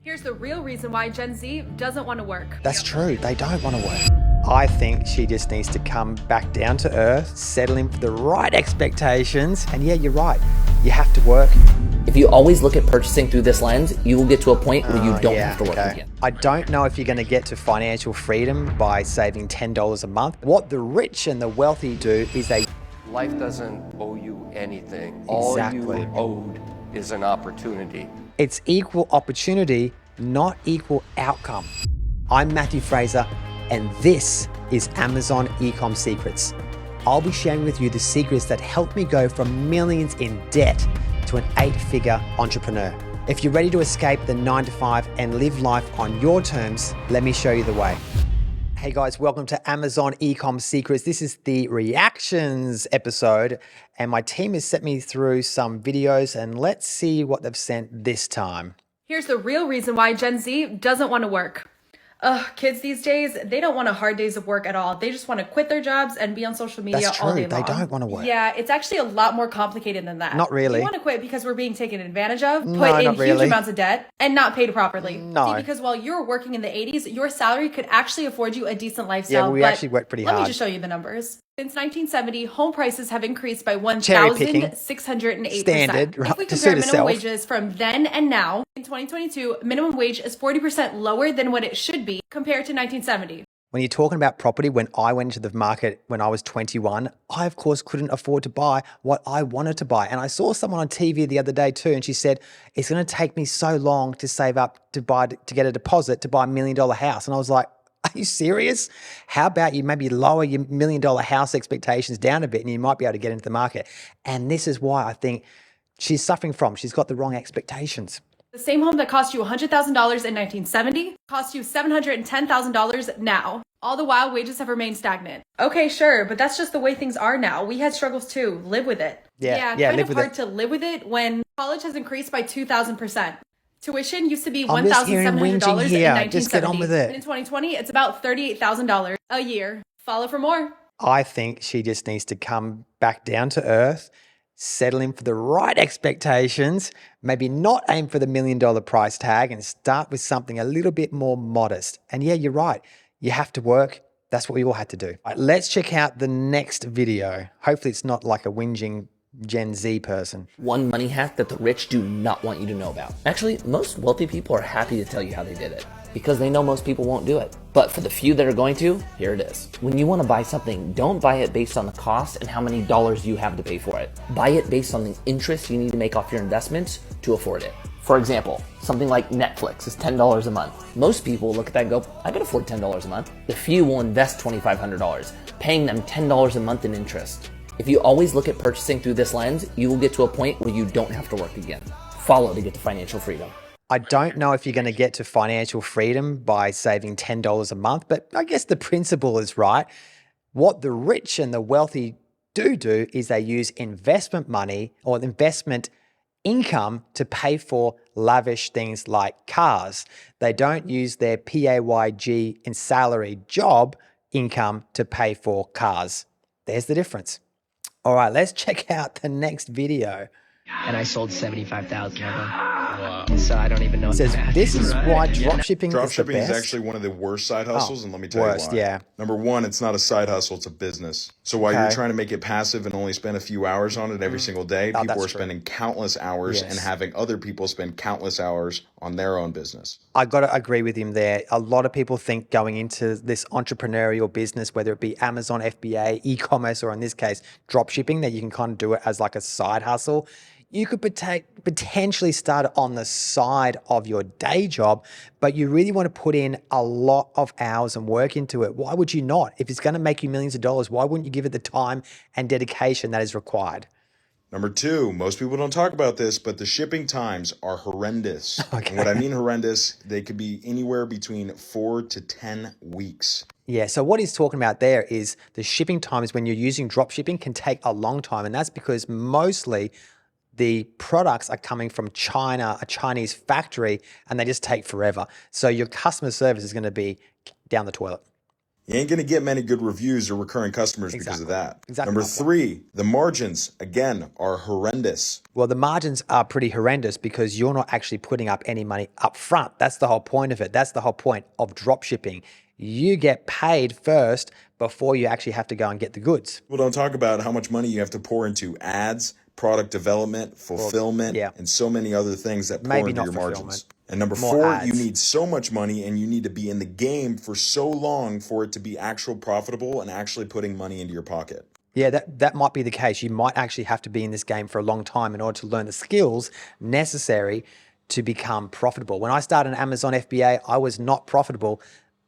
Here's the real reason why Gen Z doesn't want to work. That's true, they don't want to work. I think she just needs to come back down to earth, settle in for the right expectations, and yeah, you're right, you have to work. If you always look at purchasing through this lens, you will get to a point where you don't have to work again. I don't know if you're going to get to financial freedom by saving $10 a month. What the rich and the wealthy do is they... Life doesn't owe you anything. All you owed is an opportunity. It's equal opportunity, not equal outcome. I'm Matthew Fraser, and this is Amazon Ecomm Secrets. I'll be sharing with you the secrets that helped me go from millions in debt to an 8-figure entrepreneur. If you're ready to escape the 9-to-5 and live life on your terms, let me show you the way. Hey guys, welcome to Amazon Ecomm Secrets. This is the reactions episode, and my team has sent me through some videos, and let's see what they've sent this time. Here's the real reason why Gen Z doesn't want to work. Kids these days, they don't want a hard days of work at all. They just want to quit their jobs and be on social media all day long. They don't want to work. Yeah, it's actually a lot more complicated than that. Not really. You want to quit because we're being taken advantage of, put in huge amounts of debt, and not paid properly. No. See, because while you were working in the 80s, your salary could actually afford you a decent lifestyle. Yeah, we actually worked pretty hard. Let me just show you the numbers. Since 1970, home prices have increased by 1,608%. Standard, right? If we compare minimum wages from then and now, in 2022, minimum wage is 40% lower than what it should be compared to 1970. When you're talking about property, when I went into the market when I was 21, I of course couldn't afford to buy what I wanted to buy. And I saw someone on TV the other day too, and she said, it's going to take me so long to save up to get a deposit to buy $1 million house. And I was like, are you serious? How about you maybe lower your $1 million house expectations down a bit and you might be able to get into the market. And this is why I think she's suffering from. She's got the wrong expectations. The same home that cost you $100,000 in 1970 costs you $710,000 now. All the while, wages have remained stagnant. Okay, sure, but that's just the way things are now. We had struggles too. Live with it. Yeah, kind of hard to live with it when college has increased by 2,000%. Tuition used to be $1,700 in 1970. Just get on with it. And in 2020, it's about $38,000 a year. Follow for more. I think she just needs to come back down to earth, settle in for the right expectations, maybe not aim for the $1 million price tag and start with something a little bit more modest. And yeah, you're right. You have to work. That's what we all had to do. All right, let's check out the next video. Hopefully it's not like a whinging Gen Z person. One money hack that the rich do not want you to know about. Actually, most wealthy people are happy to tell you how they did it because they know most people won't do it. But for the few that are going to, here it is. When you want to buy something, don't buy it based on the cost and how many dollars you have to pay for it. Buy it based on the interest you need to make off your investments to afford it. For example, something like Netflix is $10 a month. Most people look at that and go, I can afford $10 a month. The few will invest $2,500, paying them $10 a month in interest. If you always look at purchasing through this lens, you will get to a point where you don't have to work again. Follow to get to financial freedom. I don't know if you're going to get to financial freedom by saving $10 a month, but I guess the principle is right. What the rich and the wealthy do is they use investment money or investment income to pay for lavish things like cars. They don't use their PAYG and salary job income to pay for cars. There's the difference. All right, let's check out the next video. And I sold 75,000 of them. Wow. So I don't even know. It says this is why dropshipping is the Dropshipping best. is actually one of the worst side hustles, and let me tell you why. Yeah. Number one, it's not a side hustle, it's a business. So while you're trying to make it passive and only spend a few hours on it every single day, people are spending countless hours and having other people spend countless hours on their own business. I got to agree with him there. A lot of people think going into this entrepreneurial business, whether it be Amazon, FBA, e-commerce, or in this case, dropshipping, that you can kind of do it as like a side hustle. You could potentially start on the side of your day job, but you really want to put in a lot of hours and work into it. Why would you not? If it's going to make you millions of dollars, why wouldn't you give it the time and dedication that is required? Number two, most people don't talk about this, but the shipping times are horrendous. And what I mean horrendous, they could be anywhere between 4 to 10 weeks. Yeah, so what he's talking about there is the shipping times when you're using drop shipping can take a long time, and that's because mostly the products are coming from China, a Chinese factory, and they just take forever. So your customer service is going to be down the toilet. You ain't going to get many good reviews or recurring customers because of that. Number 3, the margins, again, are horrendous. Well, the margins are pretty horrendous because you're not actually putting up any money up front. That's the whole point of it. That's the whole point of drop shipping. You get paid first before you actually have to go and get the goods. Well, don't talk about how much money you have to pour into ads, product development, fulfillment, and so many other things that pour into your margins. And number 4, you need so much money and you need to be in the game for so long for it to be actual profitable and actually putting money into your pocket. Yeah, that might be the case. You might actually have to be in this game for a long time in order to learn the skills necessary to become profitable. When I started an Amazon FBA, I was not profitable,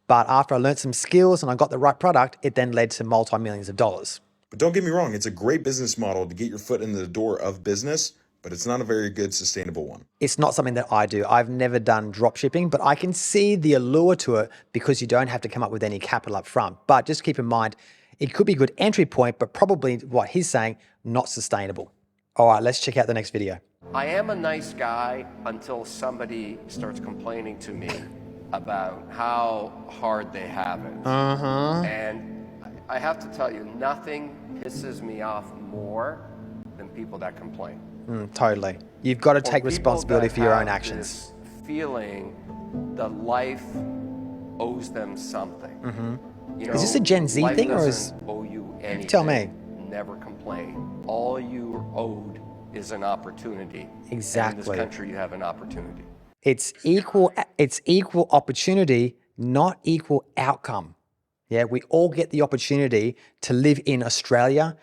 but after I learned some skills and I got the right product, it then led to multi-millions of dollars. But don't get me wrong, it's a great business model to get your foot in the door of business, but it's not a very good sustainable one. It's not something that I do. I've never done drop shipping, but I can see the allure to it because you don't have to come up with any capital up front. But just keep in mind, it could be a good entry point, but probably what he's saying, not sustainable. All right, let's check out the next video. I am a nice guy until somebody starts complaining to me about how hard they have it. And I have to tell you, nothing pisses me off more than people that complain. Totally. You've got to take responsibility for your own actions. This feeling that life owes them something. You know, is this a Gen Z thing or is? Owe you anything. Tell me. Never complain. All you owed is an opportunity. Exactly. And in this country, you have an opportunity. It's equal opportunity, not equal outcome. Yeah, we all get the opportunity to live in Australia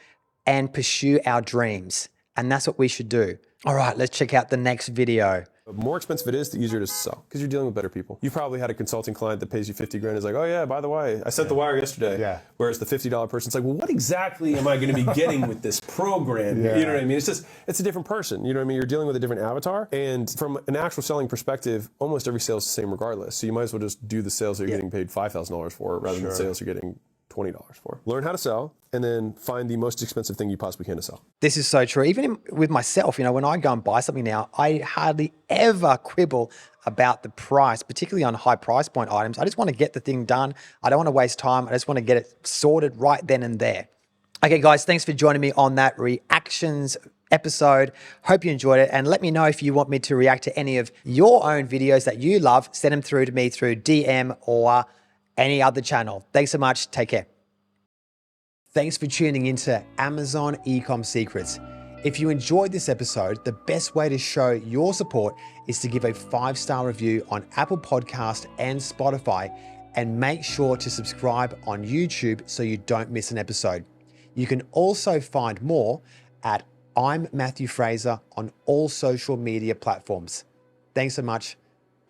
and pursue our dreams. And that's what we should do. All right, let's check out the next video. The more expensive it is, the easier it is to sell because you're dealing with better people. You've probably had a consulting client that pays you 50 grand. Is like, oh yeah, by the way, I sent the wire yesterday. Yeah. Whereas the $50 person's like, well, what exactly am I going to be getting with this program? You know what I mean? It's a different person. You know what I mean? You're dealing with a different avatar. And from an actual selling perspective, almost every sale is the same regardless. So you might as well just do the sales that you're getting paid $5,000 for rather than the sales you're getting $20 for. Learn how to sell and then find the most expensive thing you possibly can to sell. This is so true. Even with myself, you know, when I go and buy something now, I hardly ever quibble about the price, particularly on high price point items. I just want to get the thing done. I don't want to waste time. I just want to get it sorted right then and there. Okay, guys, thanks for joining me on that reactions episode. Hope you enjoyed it. And let me know if you want me to react to any of your own videos that you love. Send them through to me through DM or any other channel. Thanks so much. Take care. Thanks for tuning into Amazon Ecom Secrets. If you enjoyed this episode, the best way to show your support is to give a 5-star review on Apple Podcast and Spotify, and make sure to subscribe on YouTube so you don't miss an episode. You can also find more at I'm Matthew Fraser on all social media platforms. Thanks so much.